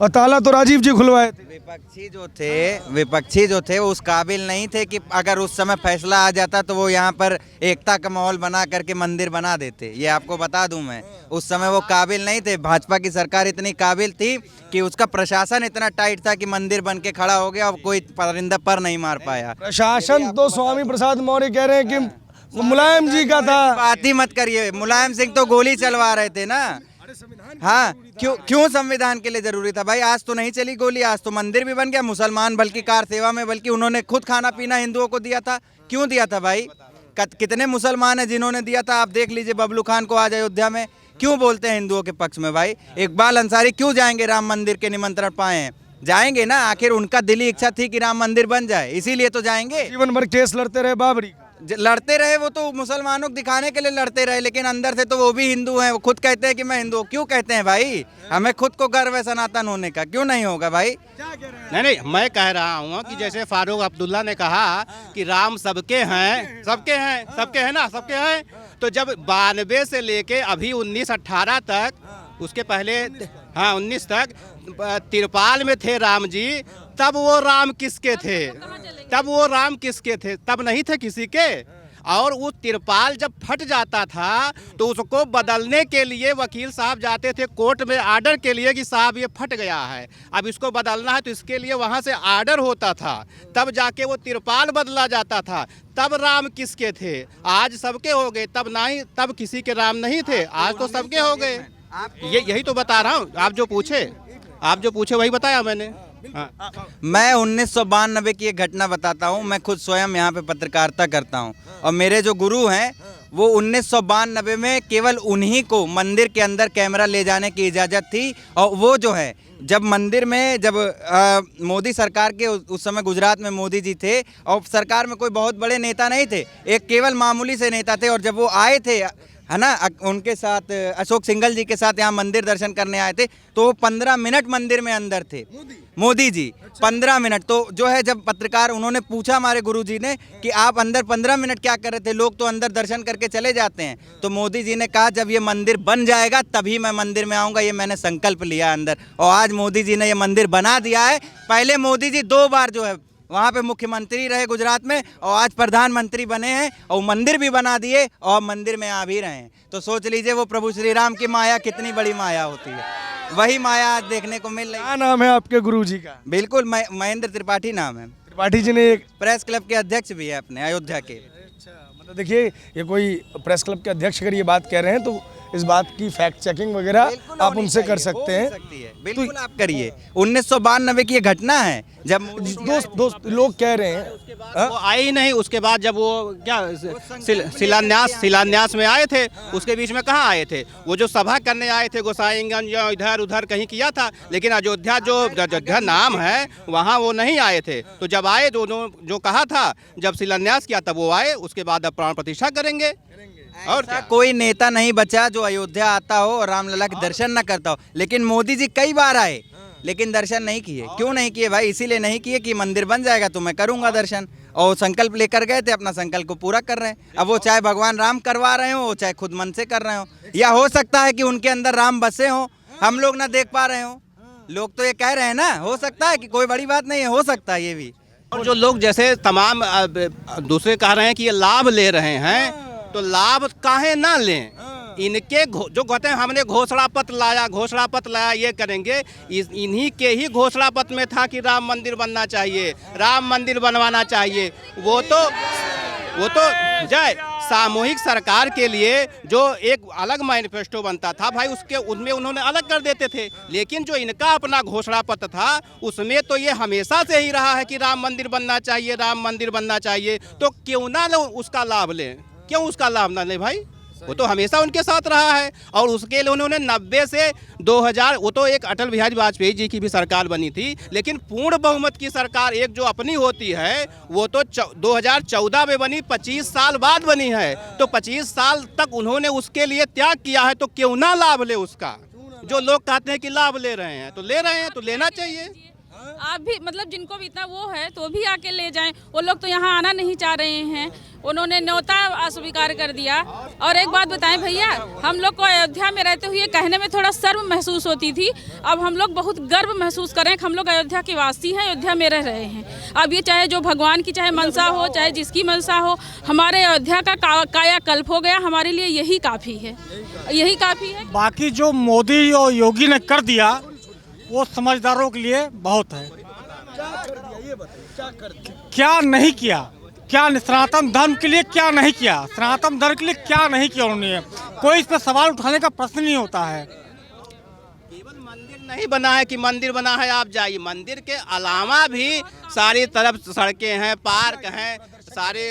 और ताला तो राजीव जी खुलवाए थे। विपक्षी जो थे वो उस काबिल नहीं थे कि अगर उस समय फैसला आ जाता तो वो यहाँ पर एकता का माहौल बना करके मंदिर बना देते। ये आपको बता दूं मैं, उस समय वो काबिल नहीं थे। भाजपा की सरकार इतनी काबिल थी कि उसका प्रशासन इतना टाइट था कि मंदिर बन के खड़ा हो गया और कोई परिंदा पर नहीं मार पाया। प्रशासन तो स्वामी प्रसाद मौर्य कह रहे हैं कि मुलायम जी का था। बात ही मत करिए, मुलायम सिंह तो गोली चलवा रहे थे ना। हाँ, क्यों संविधान के लिए जरूरी था भाई? आज तो नहीं चली गोली, आज तो मंदिर भी बन गया। मुसलमान बल्कि कार सेवा में, बल्कि उन्होंने खुद खाना पीना हिंदुओं को दिया था। क्यों दिया था भाई? कितने मुसलमान हैं जिन्होंने दिया था? आप देख लीजिए, बबलू खान को आज अयोध्या में क्यों बोलते हैं हिंदुओं के पक्ष में भाई? इकबाल अंसारी क्यों जाएंगे राम मंदिर के निमंत्रण पाए हैं? जाएंगे ना, आखिर उनका दिली इच्छा थी कि राम मंदिर बन जाए, इसीलिए तो जाएंगे। जीवन भर केस लड़ते रहे बाबरी। लड़ते रहे, वो तो मुसलमानों को दिखाने के लिए लड़ते रहे, लेकिन अंदर से तो वो भी हिंदू हैं। वो खुद कहते हैं कि मैं हिंदू हूँ। क्यों कहते हैं भाई? हमें खुद को गर्व है सनातन होने का, क्यों नहीं होगा भाई? नहीं, मैं कह रहा हूँ कि जैसे फारूक अब्दुल्ला ने कहा कि राम सबके हैं, सबके हैं ना, सबके हैं। तो जब 92 से लेके अभी 1918 तक, उसके पहले 19 तक तिरपाल में थे राम जी, तब वो राम किसके थे? तब नहीं थे किसी के। और वो तिरपाल जब फट जाता था तो उसको बदलने के लिए वकील साहब जाते थे कोर्ट में आर्डर के लिए कि साहब ये फट गया है, अब इसको बदलना है। तो इसके लिए वहाँ से आर्डर होता था, तब जाके वो तिरपाल बदला जाता था। तब राम किसके थे? आज सबके हो गए। तब किसी के राम नहीं थे, आज तो सबके हो गए। यही तो बता रहा हूँ। आप जो पूछे वही बताया मैंने। मैं 1992 की एक घटना बताता हूँ। मैं खुद स्वयं यहाँ पे पत्रकारिता करता हूँ और मेरे जो गुरु हैं वो 1992 में केवल उन्हीं को मंदिर के अंदर कैमरा ले जाने की इजाज़त थी। और वो जो है, जब मंदिर में मोदी सरकार के उस समय गुजरात में मोदी जी थे और सरकार में कोई बहुत बड़े नेता नहीं थे, एक केवल मामूली से नेता थे। और जब वो आए थे, है ना, उनके साथ अशोक सिंघल जी के साथ यहाँ मंदिर दर्शन करने आए थे, तो वो 15 मिनट मंदिर में अंदर थे, मोदी जी। 15 मिनट। तो जो है, जब पत्रकार, उन्होंने पूछा हमारे गुरुजी ने कि आप अंदर 15 मिनट क्या कर रहे थे? लोग तो अंदर दर्शन करके चले जाते हैं। तो मोदी जी ने कहा, जब ये मंदिर बन जाएगा तभी मैं मंदिर में आऊँगा, ये मैंने संकल्प लिया अंदर। और आज मोदी जी ने ये मंदिर बना दिया है। पहले मोदी जी 2 बार जो है वहाँ पे मुख्यमंत्री रहे गुजरात में, और आज प्रधानमंत्री बने हैं और मंदिर भी बना दिए और मंदिर में आ भी रहे हैं। तो सोच लीजिए वो प्रभु श्री राम की माया कितनी बड़ी माया होती है। वही माया आज देखने को मिल रही है। क्या नाम है आपके गुरुजी का? बिल्कुल, महेंद्र त्रिपाठी नाम है। त्रिपाठी जी ने एक प्रेस क्लब के अध्यक्ष भी है अपने अयोध्या के। अच्छा, मतलब देखिए, ये कोई प्रेस क्लब के अध्यक्ष अगर ये बात कह रहे हैं तो इस बात की फैक्ट चेकिंग वगैरह आप उनसे कर सकते हैं। बिल्कुल आप करिए। 1992 की ये घटना है, जब दोस्त लोग कह रहे हैं वो आए ही नहीं। उसके बाद जब वो क्या शिलान्यास में आए थे, उसके बीच में कहाँ आए थे? वो जो सभा करने आए थे गोसाईगंज या इधर उधर कहीं किया था, लेकिन अयोध्या अयोध्या नाम है वहाँ वो नहीं आए थे। तो जब आए, दोनों जो कहा था, जब शिलान्यास किया तब वो आए। उसके बाद अब प्राण प्रतिष्ठा करेंगे। और कोई नेता नहीं बचा जो अयोध्या आता हो और रामलला के दर्शन न करता हो। लेकिन मोदी जी कई बार आए, लेकिन दर्शन नहीं किए। क्यों नहीं किए भाई? इसीलिए नहीं किए कि मंदिर बन जाएगा तो मैं करूंगा दर्शन। और संकल्प लेकर गए थे, अपना संकल्प को पूरा कर रहे हैं। अब वो चाहे भगवान राम करवा रहे हो, चाहे खुद मन से कर रहे हो, या हो सकता है कि उनके अंदर राम बसे हो, हम लोग ना देख पा रहे हो। लोग तो ये कह रहे हैं ना, हो सकता है कि कोई बड़ी बात नहीं है, हो सकता है ये भी। और जो लोग जैसे तमाम दूसरे कह रहे हैं कि ये लाभ ले रहे हैं, तो लाभ काहे ना लें? इनके जो कहते हैं हमने घोषणा पत्र लाया, ये करेंगे। इन्हीं के ही घोषणा पत्र में था कि राम मंदिर बनना चाहिए, राम मंदिर बनवाना चाहिए। वो तो जय सामूहिक सरकार के लिए जो एक अलग मैनिफेस्टो बनता था भाई, उनमें उन्होंने अलग कर देते थे। लेकिन जो इनका अपना घोषणा पत्र था, उसमें तो ये हमेशा से ही रहा है कि राम मंदिर बनना चाहिए, राम मंदिर बनना चाहिए। तो क्यों ना उसका लाभ लें? क्यों उसका लाभ ना ले भाई? वो तो हमेशा उनके साथ रहा है। और उसके लिए उन्होंने 90 से 2000, वो तो एक अटल बिहारी वाजपेयी जी की भी सरकार बनी थी, लेकिन पूर्ण बहुमत की सरकार एक जो अपनी होती है वो तो 2014 में बनी, 25 साल बाद बनी है। तो 25 साल तक उन्होंने उसके लिए त्याग किया है, तो क्यों ना लाभ ले उसका? जो लोग कहते हैं कि लाभ ले रहे हैं, तो ले रहे हैं, तो लेना चाहिए। आप भी मतलब जिनको भी इतना वो है तो भी आके ले जाएं। वो लोग तो यहाँ आना नहीं चाह रहे हैं, उन्होंने न्योता अस्वीकार कर दिया। और एक बात बताएं भैया, हम लोग को अयोध्या में रहते हुए कहने में थोड़ा शर्म महसूस होती थी, अब हम लोग बहुत गर्व महसूस करें कि हम लोग अयोध्या के वासी हैं, अयोध्या में रह रहे हैं। अब ये चाहे जो भगवान की चाहे मनसा हो, चाहे जिसकी मनसा हो, हमारे अयोध्या का कायाकल्प हो गया, हमारे लिए यही काफ़ी है, यही काफ़ी है। बाकी जो मोदी और योगी ने कर दिया वो समझदारों के लिए बहुत है। क्या नहीं किया, क्या सनातन धर्म के लिए क्या नहीं किया, सनातन धर्म के लिए क्या नहीं किया उन्होंने, कोई इस पर सवाल उठाने का प्रश्न नहीं होता है। केवल मंदिर नहीं बना है कि मंदिर बना है आप जाइए, मंदिर के अलावा भी सारी तरफ सड़कें हैं, पार्क हैं, सारे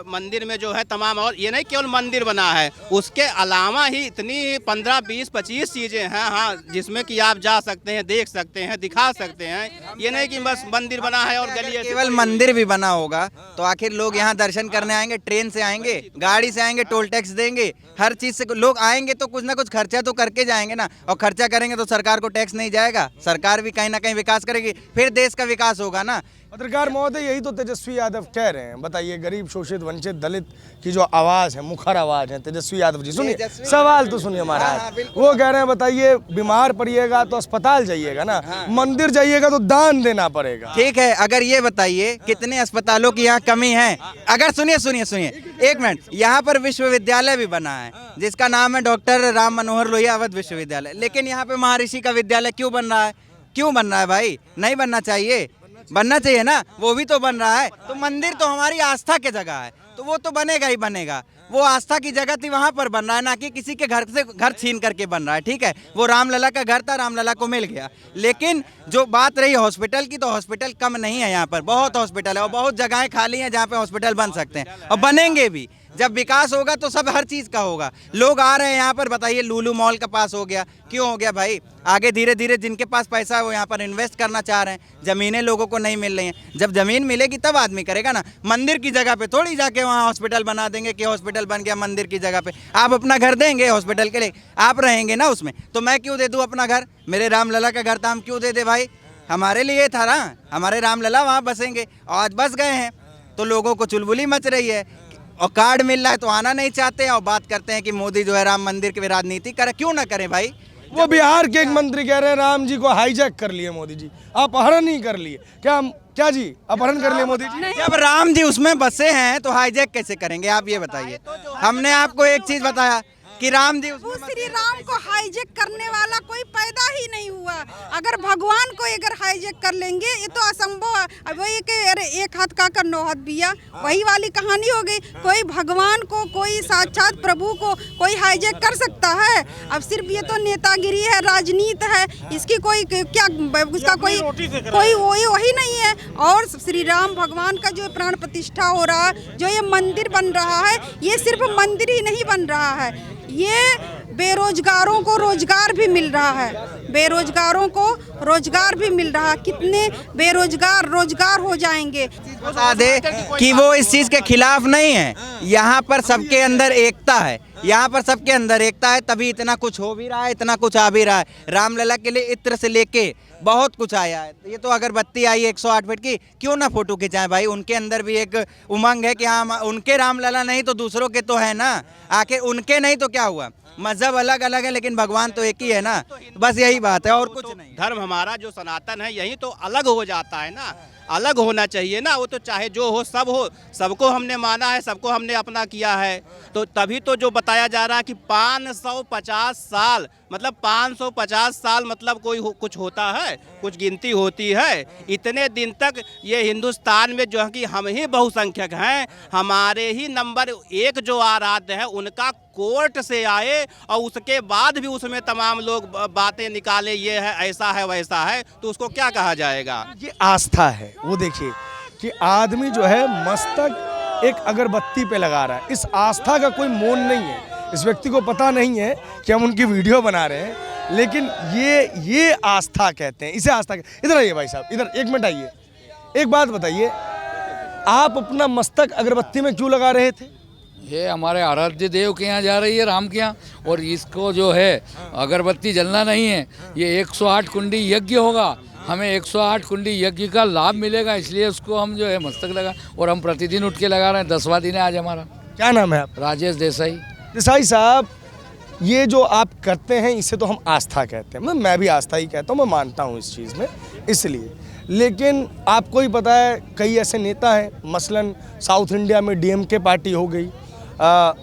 मंदिर में जो है तमाम, और ये नहीं केवल मंदिर बना है, उसके अलावा ही इतनी 15, 20, 25 चीज़ें हैं हाँ, जिसमें कि आप जा सकते हैं, देख सकते हैं, दिखा सकते हैं। ये नहीं कि बस मंदिर बना है और गली केवल मंदिर भी बना होगा तो आखिर लोग यहाँ दर्शन करने आएंगे, ट्रेन से आएंगे, गाड़ी से आएंगे, टोल टैक्स देंगे, हर चीज़ से लोग आएंगे तो कुछ ना कुछ खर्चा तो करके जाएंगे ना, और खर्चा करेंगे तो सरकार को टैक्स नहीं जाएगा, सरकार भी कहीं ना कहीं विकास करेगी, फिर देश का विकास होगा ना। पत्रकार महोदय, यही तो तेजस्वी यादव कह रहे हैं। बताइए, गरीब, शोषित, वंचित, दलित की जो आवाज़ है, मुखर आवाज़ है तेजस्वी यादव जी। सुनिए सवाल तो सुनिए हमारा। वो कह रहे हैं, बताइए, बीमार पड़िएगा तो अस्पताल जाइएगा ना, मंदिर जाइएगा तो दान देना पड़ेगा। ठीक है, अगर ये बताइए कितने अस्पतालों की यहाँ कमी है। अगर सुनिए सुनिए सुनिए एक मिनट, यहाँ पर विश्वविद्यालय भी बना है जिसका नाम है डॉक्टर राम मनोहर लोहिया अवध विश्वविद्यालय, लेकिन यहाँ पे महर्षि का विद्यालय क्यों बन रहा है? क्यों बन रहा है भाई? नहीं बनना चाहिए, बनना चाहिए ना, वो भी तो बन रहा है। तो मंदिर तो हमारी आस्था की जगह है, तो वो तो बनेगा ही बनेगा, वो आस्था की जगह थी, वहाँ पर बन रहा है, ना कि किसी के घर से घर छीन करके बन रहा है। ठीक है, वो रामलला का घर था, रामलला को मिल गया। लेकिन जो बात रही हॉस्पिटल की, तो हॉस्पिटल कम नहीं है, यहाँ पर बहुत हॉस्पिटल है और बहुत जगहें खाली हैं जहाँ पे हॉस्पिटल बन सकते हैं और बनेंगे भी। जब विकास होगा तो सब हर चीज़ का होगा। लोग आ रहे हैं यहाँ पर, बताइए लुलु मॉल का पास हो गया, क्यों हो गया भाई? आगे धीरे धीरे जिनके पास पैसा है वो यहाँ पर इन्वेस्ट करना चाह रहे हैं, ज़मीनें लोगों को नहीं मिल रही हैं। जब ज़मीन मिलेगी तब आदमी करेगा ना। मंदिर की जगह पे थोड़ी जाके वहाँ हॉस्पिटल बना देंगे कि हॉस्पिटल बन गया मंदिर की जगह पे। आप अपना घर देंगे हॉस्पिटल के लिए, आप रहेंगे ना उसमें, तो मैं क्यों दे दूँ अपना घर? मेरे रामलला का घर था, हम क्यों दे दे भाई? हमारे लिए था ना, हमारे रामलला वहाँ बसेंगे, आज बस गए हैं तो लोगों को चुलबुली मच रही है और कार्ड मिल रहा है तो आना नहीं चाहते हैं और बात करते हैं कि मोदी जो है राम मंदिर की राजनीति करे। क्यों ना करें भाई? वो बिहार के एक मंत्री कह रहे हैं राम जी को हाईजैक कर लिए मोदी जी, अपहरण ही कर लिए। क्या जी, अपहरण कर लिए मोदी जी? जब राम जी उसमें बसे हैं तो हाईजैक कैसे करेंगे आप ये बताइए। हमने आपको एक चीज बताया कि राम जी वो श्री राम को हाईजैक करने वाला कोई पैदा ही नहीं हुआ। अगर भगवान को अगर हाईजैक कर लेंगे ये तो असंभव है। अब वही कि अरे एक हाथ का कर 9 हाथ बिया, वही वाली कहानी हो गई। कोई भगवान को, कोई साक्षात प्रभु को कोई हाईजैक कर सकता है? अब सिर्फ ये तो नेतागिरी है, राजनीति है, इसकी कोई क्या उसका कोई वही नहीं है। और श्री राम भगवान का जो प्राण प्रतिष्ठा हो रहा है, जो ये मंदिर बन रहा है, ये सिर्फ मंदिर ही नहीं बन रहा है, ये बेरोजगारों को रोजगार भी मिल रहा है, बेरोजगारों को रोजगार भी मिल रहा है। कितने बेरोजगार रोजगार हो जाएंगे। बता दे कि वो इस चीज के खिलाफ नहीं है। यहाँ पर सबके अंदर एकता है, यहाँ पर सबके अंदर एकता है, तभी इतना कुछ हो भी रहा है, इतना कुछ आ भी रहा है। रामलला के लिए इत्र से लेके बहुत कुछ आया है। ये तो अगरबत्ती आई 108 फीट की, क्यों ना फोटो खिंचाएं भाई? उनके अंदर भी एक उमंग है कि हाँ उनके रामलला नहीं तो दूसरों के तो है ना। आखिर उनके नहीं तो क्या हुआ? मजहब अलग अलग है लेकिन भगवान तो एक ही है ना। बस यही बात है और कुछ नहीं। धर्म हमारा जो सनातन है यही तो अलग हो जाता है ना, अलग होना चाहिए ना। वो तो चाहे जो हो सब हो, सबको हमने माना है, सबको हमने अपना किया है। तो तभी तो जो बताया जा रहा है कि 550 साल, मतलब 550 साल मतलब कोई कुछ होता है, कुछ गिनती होती है? इतने दिन तक ये हिंदुस्तान में जो है कि हम ही बहुसंख्यक हैं, हमारे ही नंबर 1 जो आराध्य है उनका कोर्ट से आए और उसके बाद भी उसमें तमाम लोग बातें निकाले, ये है ऐसा है वैसा है, तो उसको क्या कहा जाएगा? ये आस्था है। वो देखिए कि आदमी जो है मस्तक एक अगरबत्ती पे लगा रहा है, इस आस्था का कोई मोल नहीं है। इस व्यक्ति को पता नहीं है कि हम उनकी वीडियो बना रहे हैं, लेकिन ये आस्था कहते हैं, इसे आस्था। इधर आइए भाई साहब, इधर 1 मिनट आइए। एक बात बताइए, आप अपना मस्तक अगरबत्ती में क्यों लगा रहे थे? ये हमारे आराध्य देव के यहाँ जा रही है, राम के यहाँ, और इसको जो है अगरबत्ती जलना नहीं है। ये 108 कुंडी यज्ञ होगा, हमें 108 कुंडी यज्ञ का लाभ मिलेगा, इसलिए उसको हम जो है मस्तक लगा, और हम प्रतिदिन उठ के लगा रहे हैं। 10वां दिन है आज हमारा। क्या नाम है आप? राजेश देसाई। देसाई साहब, ये जो आप करते हैं इसे तो हम आस्था कहते हैं, मैं भी आस्था ही कहता हूँ, मैं मानता हूँ इस चीज़ में इसलिए। लेकिन आपको ही पता है कई ऐसे नेता हैं, मसलन साउथ इंडिया में डीएमके पार्टी हो गई,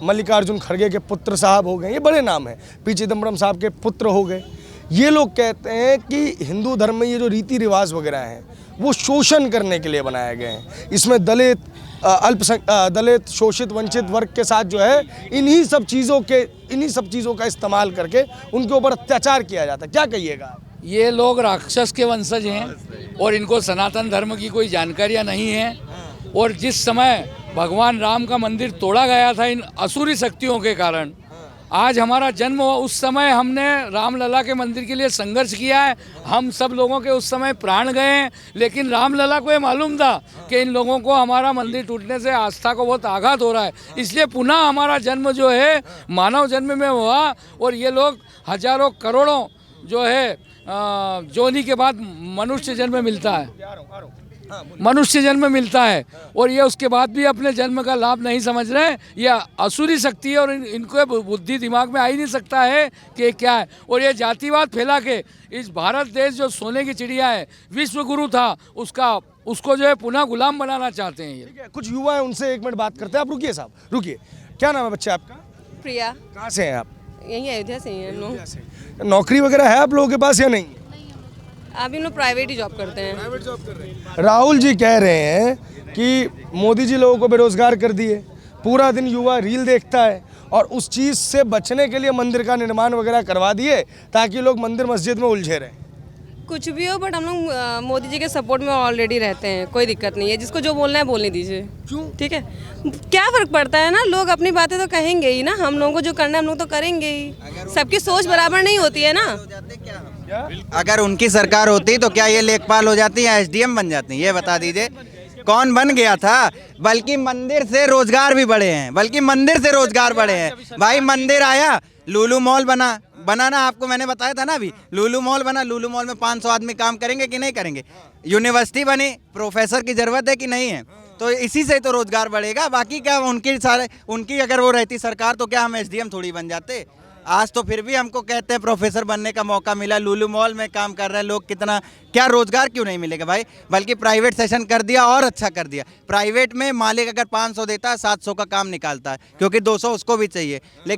मल्लिकार्जुन खड़गे के पुत्र साहब हो गए, ये बड़े नाम हैं, पी चिदम्बरम साहब के पुत्र हो गए। ये लोग कहते हैं कि हिंदू धर्म में ये जो रीति रिवाज वगैरह हैं वो शोषण करने के लिए बनाए गए हैं, इसमें दलित दलित शोषित वंचित वर्ग के साथ जो है इन्हीं सब चीज़ों का इस्तेमाल करके उनके ऊपर अत्याचार किया जाता है। क्या कहिएगा आप? ये लोग राक्षस के वंशज हैं और इनको सनातन धर्म की कोई जानकारियाँ नहीं है। और जिस समय भगवान राम का मंदिर तोड़ा गया था इन असुरी शक्तियों के कारण, आज हमारा जन्म हुआ, उस समय हमने रामलला के मंदिर के लिए संघर्ष किया है। हम सब लोगों के उस समय प्राण गए हैं, लेकिन रामलला को ये मालूम था कि इन लोगों को हमारा मंदिर टूटने से आस्था को बहुत आघात हो रहा है, इसलिए पुनः हमारा जन्म जो है मानव जन्म में हुआ। और ये लोग हजारों करोड़ों जो है जोनी के बाद मनुष्य जन्म मिलता है, मनुष्य जन्म मिलता है, और ये उसके बाद भी अपने जन्म का लाभ नहीं समझ रहे हैं। ये असुरी शक्ति है और इनको बुद्धि दिमाग में आ ही नहीं सकता है कि क्या है। और ये जातिवाद फैला के इस भारत देश जो सोने की चिड़िया है, विश्व गुरु था, उसको जो है पुनः गुलाम बनाना चाहते हैं। ये कुछ युवा है, उनसे 1 मिनट बात करते हैं। आप रुकिए साहब, रुकिए। क्या नाम है बच्चे आपका? प्रिया। कहाँ से हैं आप? यही अयोध्या से ही है हम लोग। नौकरी वगैरह है आप लोगों के पास या नहीं? अभी हम लोग प्राइवेट ही जॉब करते हैं। राहुल जी कह रहे हैं कि मोदी जी लोगों को बेरोजगार कर दिए, पूरा दिन युवा रील देखता है और उस चीज़ से बचने के लिए मंदिर का निर्माण वगैरह करवा दिए ताकि लोग मंदिर मस्जिद में उलझे रहें। कुछ भी हो, बट हम लोग मोदी जी के सपोर्ट में ऑलरेडी रहते हैं, कोई दिक्कत नहीं है। जिसको जो बोलना है बोलने दीजिए। क्यों? ठीक है, क्या फ़र्क पड़ता है ना, लोग अपनी बातें तो कहेंगे ही ना, हम लोगों को जो करना है हम लोग तो करेंगे ही। सबकी सोच बराबर नहीं होती है ना। अगर उनकी सरकार होती तो क्या ये लेखपाल हो जाती या एसडीएम बन जाती, ये बता दीजिए। कौन बन गया था? बल्कि मंदिर से रोजगार भी बढ़े हैं, भाई मंदिर आया, लुलु मॉल बनाना आपको मैंने बताया था ना, अभी लुलु मॉल बना, लुलु मॉल में 500 आदमी काम करेंगे कि नहीं करेंगे? यूनिवर्सिटी बनी, प्रोफेसर की जरूरत है कि नहीं है? तो इसी से तो रोजगार बढ़ेगा। बाकी क्या उनकी अगर वो रहती सरकार तो क्या हम एसडीएम थोड़ी बन जाते? आज तो फिर भी हमको कहते हैं प्रोफेसर बनने का मौका मिला, लुलु मॉल में काम कर रहे हैं लोग, कितना क्या रोजगार क्यों नहीं मिलेगा भाई? बल्कि प्राइवेट सेशन कर दिया और अच्छा कर दिया। प्राइवेट में मालिक अगर 500 देता है 700 का काम निकालता है, क्योंकि 200 उसको भी चाहिए। लेकिन